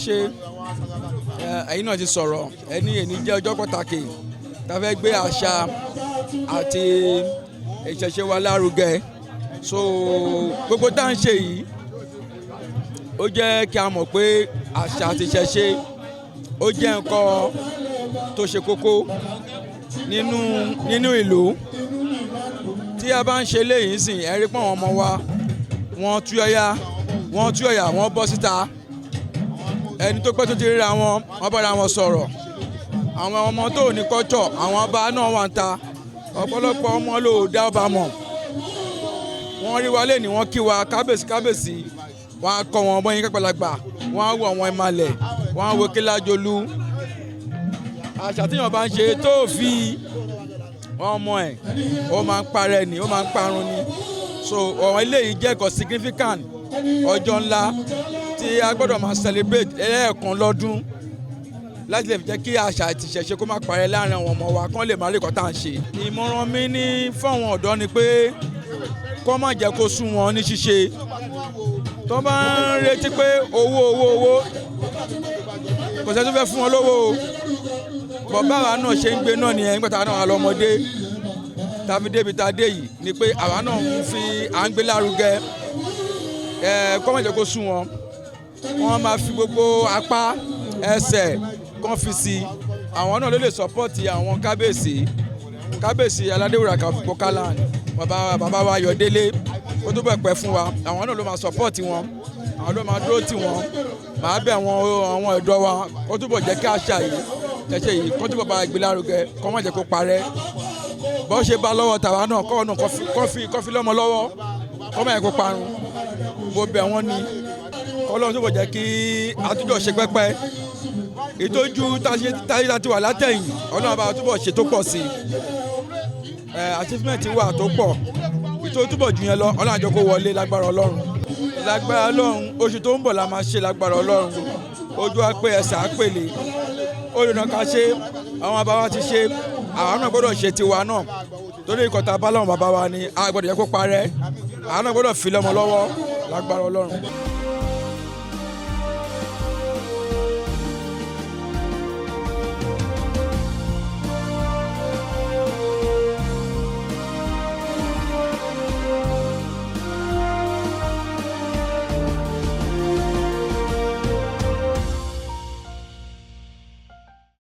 ṣe ẹ̀yin náà ti sọ̀rọ̀ ẹni èní jẹ́ ọjọ́ pàtàkì tá a fẹ́ gbé àṣà àti ìṣẹ̀ṣe wa lárugẹ so gbogbo tá à ń ṣe yìí ó jẹ́ kí a mọ̀ pé àṣà àti ìṣẹ̀ṣe ó jẹ́ nǹkan tó ṣe kókó nínú ìlú tí a bá ń ṣe léyìí sìn ẹ rí pé àwọn ọmọ wa wọ́n tú ọ̀yà wọ́n bọ́ síta ẹni tó pẹ́ tó ti ríra wọn bára wọn sọ̀rọ̀ àwọn ọmọ tó ní kọ́tọ̀ àwọn ọba náà wà ń ta ọ̀pọ̀lọpọ̀ ọmọ ló dá ọba mọ̀ wọ́n rí wa lé ní wọ́n kí wa kábèsí wọ́n á kọ́ wọn bọ́yìn kápẹ́lágbà wọ́n á wọ àwọn ìmàlẹ̀ wọ́n á wo Kílájolú àṣà tíyàn bá ń ṣe tó fi ọmọ ẹ̀ ó máa ń parẹ́ ni ó máa ń parun ni so ọ̀rọ̀ eléyìí jẹ́ ẹ̀kọ́ significant ọjọ́ ńlá tí a gbọ́dọ̀ máa celebrate ẹlẹ́ẹ̀kan lọ́dún láti lè fi jẹ́ kí àṣà àti ìṣẹ̀ṣe kó má parẹ́ láàrin àwọn ọmọ wa kán lè má rí nǹkan tá à ń ṣe. ìmọ̀ràn mi ní fáwọn ọ̀dọ́ ni pé kó má jẹ́ kó sú wọn ní ṣíṣe tó bá ń retí pé owó kò sẹ́ tó fẹ́ fún wọn lówó bọ̀ báwa náà ṣe ń gbé náà nìyẹn nígbà táwa náà wà lọ́mọdé tàbí débi tá a dé yìí ni pé àwa náà ń fi à ń gbé lárugẹ kó má jẹ́ kó sú wọn wọ́n máa fi gbogbo apá ẹsẹ̀ kan fi sí àwọn náà ló lè sọ́pọ́ọ̀tì àwọn kábíyèsí aládéwòrà Poka land bàbá wa Ayọ̀délé ó tó bẹ̀ pẹ́ fún wa àwọn náà ló máa sọ́pọ́ọ̀tì wọn àwọn ló máa dúró tì wọ́n máa bẹ̀ àwọn ẹ̀dọ́ wa ó túbọ̀ jẹ́ kí àṣà yìí ẹ̀ṣẹ̀ yìí kó túbọ̀ bá gbé lárugẹ kó má jẹ́ kó parẹ́ bó ṣe bá lọ́wọ́ tàwa náà kọ́ ọ̀nà kọ́fí lọ́mọ lọ́wọ́ kó má yẹ kó parun mo bẹ̀ wọ́n ni kọ́lọ́run túbọ̀ jẹ́ kí àtúntò ṣe pẹ́pẹ́ ìtọ́jú táyé ti wà látẹ̀yìn ọlọ́run bá túbọ̀ ṣe tó pọ̀ sí i achievement wà tó pọ̀ ìtọ́jú túbọ̀ jù yẹn lọ ọlọ́run àjọ kó wọlé lágbára ọlọ́run oṣù tó ń bọ̀ la máa ṣe lágbára ọlọ́run ojú apẹ ẹsẹ̀ àpèlè olùnà ká ṣe àwọn bàbá wa ti ṣe àwọn náà gbọ́dọ̀ ṣe tiwa náà torí ìkọ̀tà bá láwọn bàbá wa ni a gbọ́dọ̀ yẹ kó parẹ́ àwọn náà gbọ́dọ̀ fi lọ́mọ lọ́wọ́ lágbára ọlọ́run.